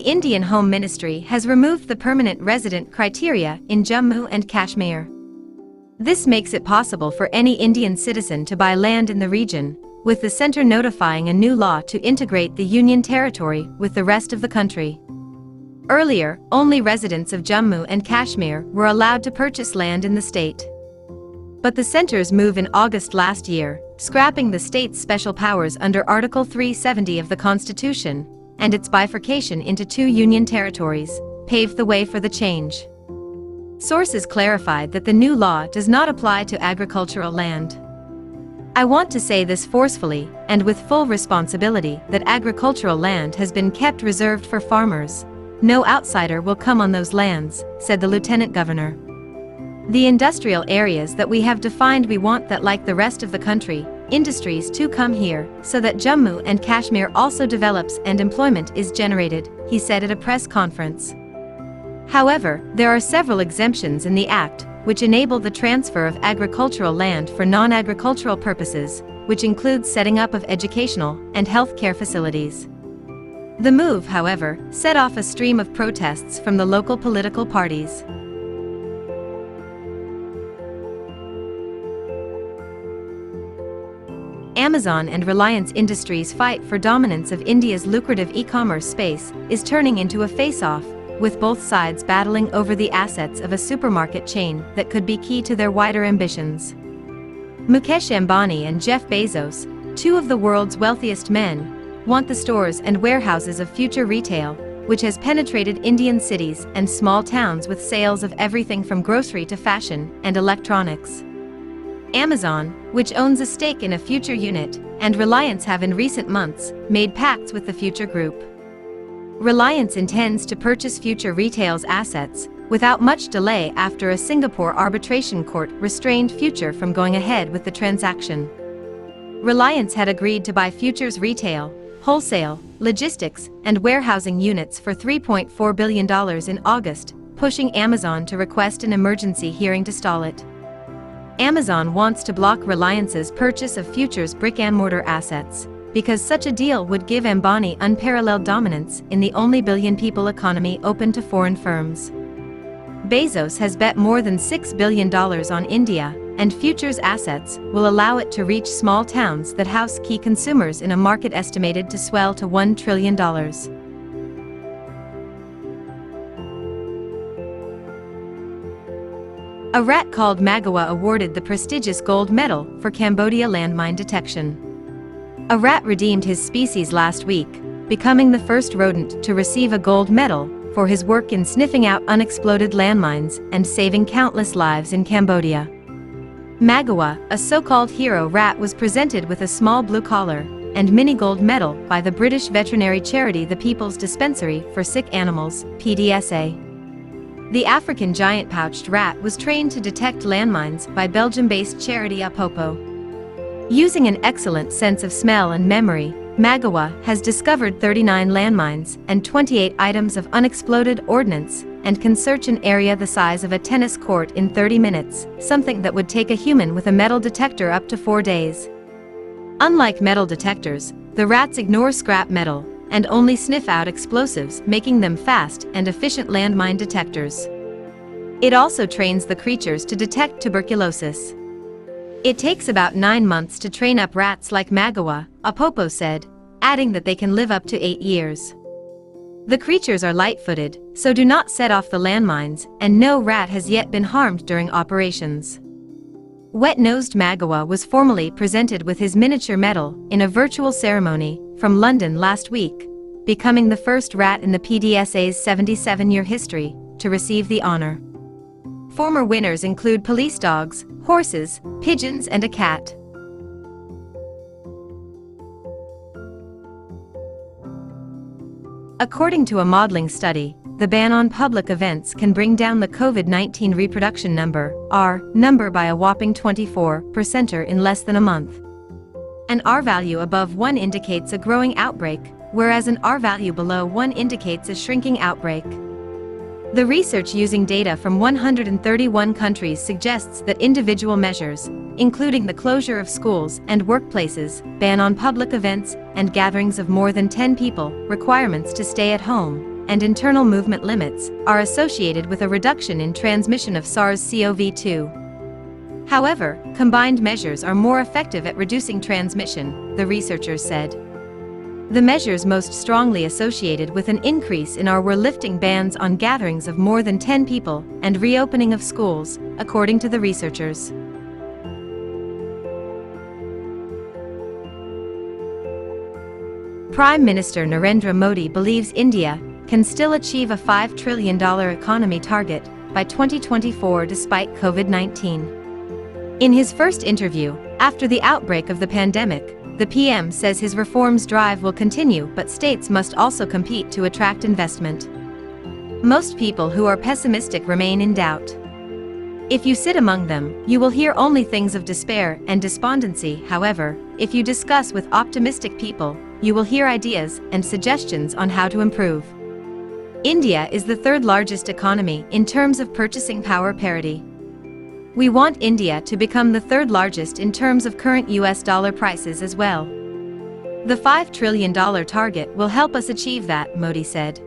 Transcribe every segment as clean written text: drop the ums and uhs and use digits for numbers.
Indian Home Ministry has removed the permanent resident criteria in Jammu and Kashmir. This makes it possible for any Indian citizen to buy land in the region, with the centre notifying a new law to integrate the Union territory with the rest of the country. Earlier, only residents of Jammu and Kashmir were allowed to purchase land in the state. But the centre's move in August last year, scrapping the state's special powers under Article 370 of the Constitution, and its bifurcation into two union territories, paved the way for the change. Sources clarified that the new law does not apply to agricultural land. I want to say this forcefully and with full responsibility that agricultural land has been kept reserved for farmers. No outsider will come on those lands, said the Lieutenant Governor. The industrial areas that we have defined, we want that, like the rest of the country, industries to come here, so that Jammu and Kashmir also develops and employment is generated, he said at a press conference. However, there are several exemptions in the Act, which enable the transfer of agricultural land for non-agricultural purposes, which includes setting up of educational and health care facilities. The move, however, set off a stream of protests from the local political parties. Amazon and Reliance Industries' fight for dominance of India's lucrative e-commerce space is turning into a face-off, with both sides battling over the assets of a supermarket chain that could be key to their wider ambitions. Mukesh Ambani and Jeff Bezos, two of the world's wealthiest men, want the stores and warehouses of future retail, which has penetrated Indian cities and small towns with sales of everything from grocery to fashion and electronics. Amazon, which owns a stake in a future unit, and Reliance have in recent months made pacts with the Future Group. Reliance intends to purchase Future Retail's assets without much delay after a Singapore arbitration court restrained Future from going ahead with the transaction. Reliance had agreed to buy Future's retail, wholesale, logistics, and warehousing units for $3.4 billion in August, pushing Amazon to request an emergency hearing to stall it. Amazon wants to block Reliance's purchase of Future's brick-and-mortar assets, because such a deal would give Ambani unparalleled dominance in the only billion-people economy open to foreign firms. Bezos has bet more than $6 billion on India, and Future's assets will allow it to reach small towns that house key consumers in a market estimated to swell to $1 trillion. A rat called Magawa awarded the prestigious gold medal for Cambodia landmine detection. A rat redeemed his species last week, becoming the first rodent to receive a gold medal for his work in sniffing out unexploded landmines and saving countless lives in Cambodia. Magawa, a so-called hero rat, was presented with a small blue collar and mini gold medal by the British veterinary charity the People's Dispensary for Sick Animals, PDSA. The African giant-pouched rat was trained to detect landmines by Belgium-based charity Apopo. Using an excellent sense of smell and memory, Magawa has discovered 39 landmines and 28 items of unexploded ordnance, and can search an area the size of a tennis court in 30 minutes, something that would take a human with a metal detector up to 4 days. Unlike metal detectors, the rats ignore scrap metal and only sniff out explosives, making them fast and efficient landmine detectors. It also trains the creatures to detect tuberculosis. It takes about 9 months to train up rats like Magawa, Apopo said, adding that they can live up to 8 years. The creatures are light-footed, so do not set off the landmines, and no rat has yet been harmed during operations. Wet-nosed Magawa was formally presented with his miniature medal in a virtual ceremony from London last week, becoming the first rat in the PDSA's 77-year history to receive the honor. Former winners include police dogs, horses, pigeons, and a cat. According to a modeling study, the ban on public events can bring down the COVID-19 reproduction number, R, number by a whopping 24% in less than a month. An R value above 1 indicates a growing outbreak, whereas an R value below 1 indicates a shrinking outbreak. The research using data from 131 countries suggests that individual measures, including the closure of schools and workplaces, ban on public events and gatherings of more than 10 people, requirements to stay at home, and internal movement limits are associated with a reduction in transmission of SARS-CoV-2. However, combined measures are more effective at reducing transmission, the researchers said. The measures most strongly associated with an increase in were lifting bans on gatherings of more than 10 people and reopening of schools, according to the researchers. Prime Minister Narendra Modi believes India can still achieve a $5 trillion economy target by 2024 despite COVID-19. In his first interview, after the outbreak of the pandemic, the PM says his reforms drive will continue, but states must also compete to attract investment. Most people who are pessimistic remain in doubt. If you sit among them, you will hear only things of despair and despondency. However, if you discuss with optimistic people, you will hear ideas and suggestions on how to improve. India is the third largest economy in terms of purchasing power parity. We want India to become the third largest in terms of current US dollar prices as well. The $5 trillion target will help us achieve that, Modi said.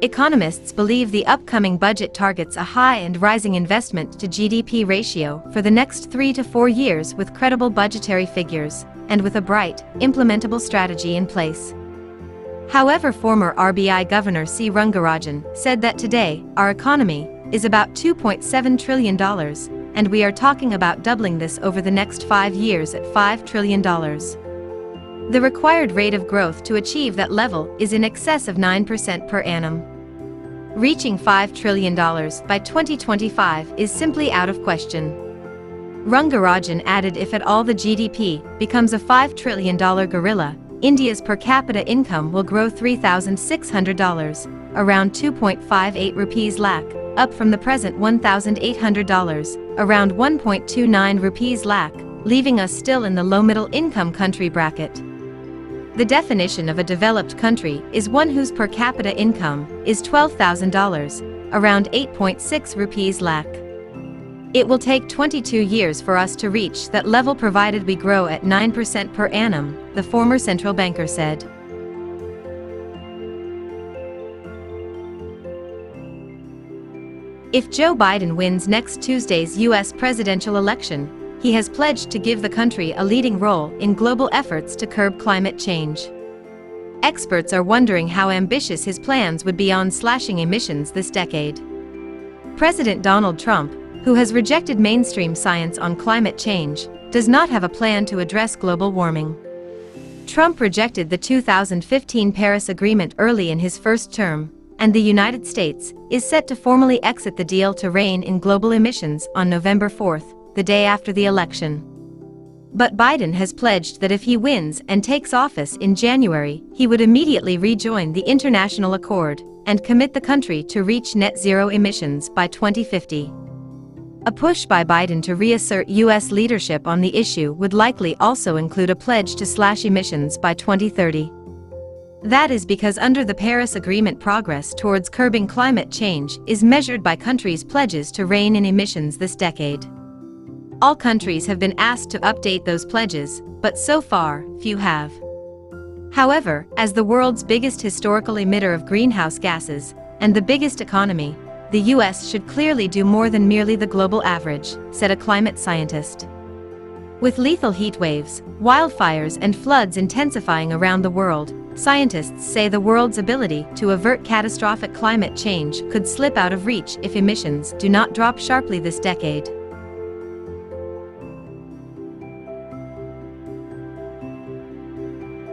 Economists believe the upcoming budget targets a high and rising investment to GDP ratio for the next 3 to 4 years with credible budgetary figures, and with a bright, implementable strategy in place. However, former RBI Governor C. Rangarajan said that today, our economy is about $2.7 trillion, and we are talking about doubling this over the next 5 years at $5 trillion. The required rate of growth to achieve that level is in excess of 9% per annum. Reaching $5 trillion by 2025 is simply out of question. Rangarajan added if at all the GDP becomes a $5 trillion gorilla, India's per capita income will grow $3,600, around 2.58 rupees lakh, up from the present $1,800, around 1.29 rupees lakh, leaving us still in the low-middle income country bracket. The definition of a developed country is one whose per capita income is $12,000, around 8.6 rupees lakh. It will take 22 years for us to reach that level provided we grow at 9% per annum, the former central banker said. If Joe Biden wins next Tuesday's U.S. presidential election, he has pledged to give the country a leading role in global efforts to curb climate change. Experts are wondering how ambitious his plans would be on slashing emissions this decade. President Donald Trump, who has rejected mainstream science on climate change, does not have a plan to address global warming. Trump rejected the 2015 Paris Agreement early in his first term, and the United States is set to formally exit the deal to rein in global emissions on November 4, the day after the election. But Biden has pledged that if he wins and takes office in January, he would immediately rejoin the international accord and commit the country to reach net zero emissions by 2050. A push by Biden to reassert U.S. leadership on the issue would likely also include a pledge to slash emissions by 2030. That is because under the Paris Agreement, progress towards curbing climate change is measured by countries' pledges to rein in emissions this decade. All countries have been asked to update those pledges, but so far, few have. However, as the world's biggest historical emitter of greenhouse gases, and the biggest economy, the U.S. should clearly do more than merely the global average, said a climate scientist. With lethal heat waves, wildfires and floods intensifying around the world, scientists say the world's ability to avert catastrophic climate change could slip out of reach if emissions do not drop sharply this decade.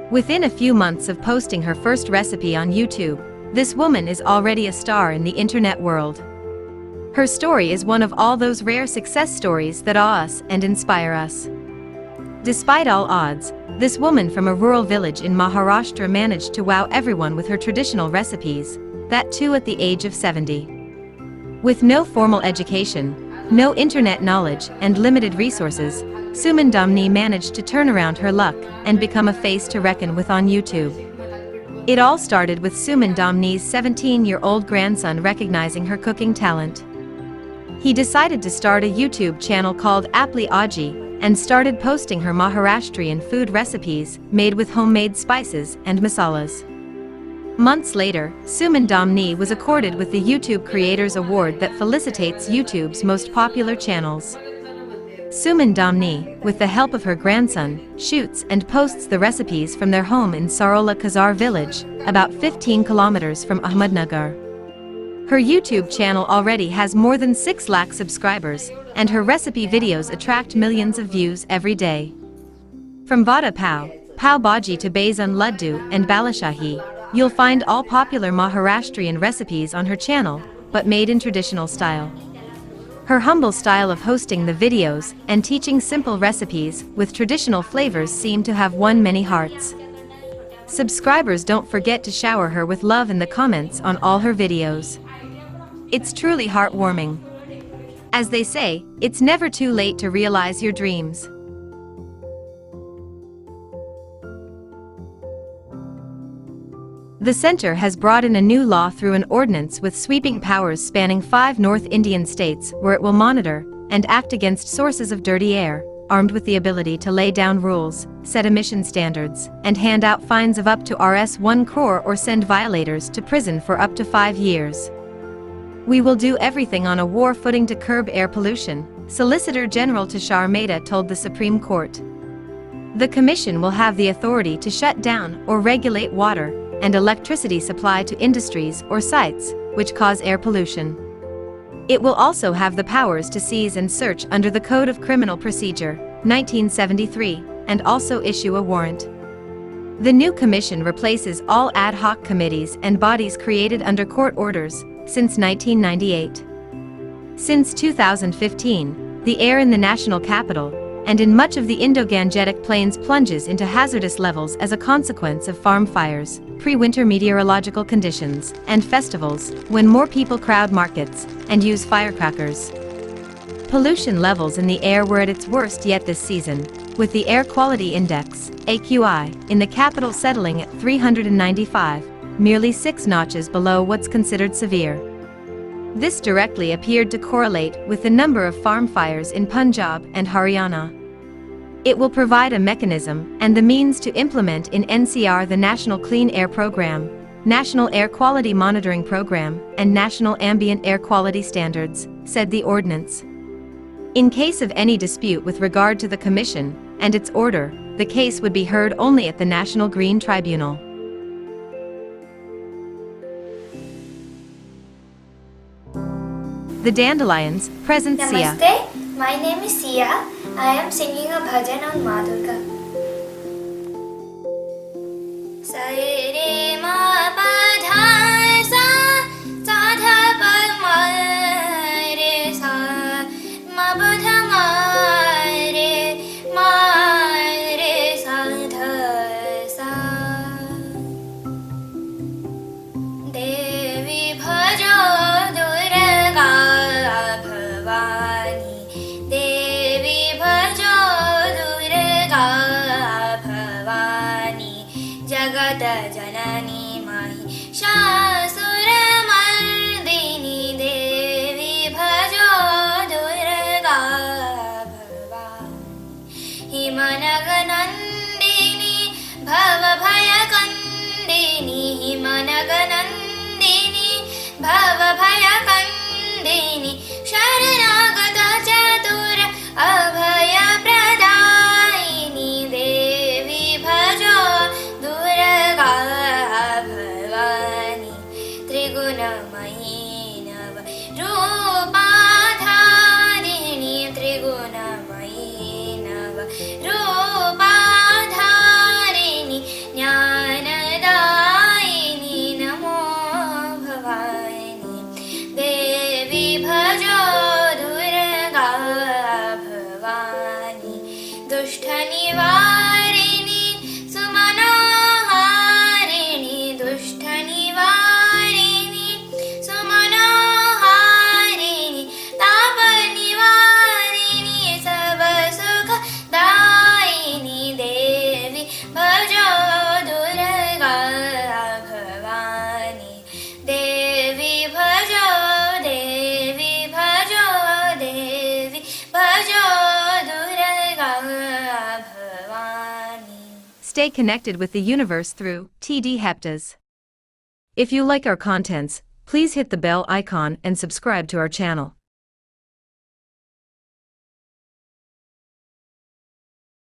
Within a few months of posting her first recipe on YouTube, this woman is already a star in the internet world. Her story is one of all those rare success stories that awe us and inspire us. Despite all odds, this woman from a rural village in Maharashtra managed to wow everyone with her traditional recipes, that too at the age of 70. With no formal education, no internet knowledge, and limited resources, Suman Damni managed to turn around her luck and become a face to reckon with on YouTube. It all started with Suman Damni's 17-year-old grandson recognizing her cooking talent. He decided to start a YouTube channel called Apli Aji and started posting her Maharashtrian food recipes made with homemade spices and masalas. Months later, Suman Damni was accorded with the YouTube Creators Award that felicitates YouTube's most popular channels. Suman Damni, with the help of her grandson, shoots and posts the recipes from their home in Sarola Kazar village, about 15 kilometers from Ahmednagar. Her YouTube channel already has more than 6 lakh subscribers, and her recipe videos attract millions of views every day. From Vada Pav Bhaji to Besan Laddu and Balashahi, you'll find all popular Maharashtrian recipes on her channel, but made in traditional style. Her humble style of hosting the videos and teaching simple recipes with traditional flavors seem to have won many hearts. Subscribers don't forget to shower her with love in the comments on all her videos. It's truly heartwarming. As they say, it's never too late to realize your dreams. The center has brought in a new law through an ordinance with sweeping powers spanning 5 North Indian states where it will monitor and act against sources of dirty air, armed with the ability to lay down rules, set emission standards, and hand out fines of up to Rs 1 crore or send violators to prison for up to 5 years. We will do everything on a war footing to curb air pollution, Solicitor General Tushar Mehta told the Supreme Court. The Commission will have the authority to shut down or regulate water and electricity supply to industries or sites which cause air pollution. It will also have the powers to seize and search under the Code of Criminal Procedure, 1973, and also issue a warrant. The new commission replaces all ad hoc committees and bodies created under court orders since 1998. Since 2015, the air in the national capital and in much of the Indo-Gangetic Plains plunges into hazardous levels as a consequence of farm fires, pre-winter meteorological conditions, and festivals, when more people crowd markets and use firecrackers. Pollution levels in the air were at its worst yet this season, with the Air Quality Index, AQI, in the capital settling at 395, merely 6 notches below what's considered severe. This directly appeared to correlate with the number of farm fires in Punjab and Haryana. It will provide a mechanism and the means to implement in NCR the National Clean Air Program, National Air Quality Monitoring Program, and National Ambient Air Quality Standards, said the ordinance. In case of any dispute with regard to the Commission and its order, the case would be heard only at the National Green Tribunal. The Dandelions present Sia. Namaste, my name is Sia. I am singing a bhajan on Ma Durga. Sa re ma pa dha sa dha pa ma re sa ma pa dha ma re sa dha sa Devi bhajo Janani Mahi Shasura Mardini Devi Bhajo Durga Bhavani Himanaganandini Bhava Bhaya Kandini Himanaganandini Bhava Bhaya Kandini Sharanagata Chatura Abhaya Pradaini Devi Bhajo Bhavani Trigunamayi Nava Rupadharini Trigunamayi Nava Rupadharini Jnanadaini Namo Bhavani Devi Bhajo Durga Bhavani Dushtanivarini Sumana Stay connected with the universe through TD Heptas. If you like our contents, please hit the bell icon and subscribe to our channel.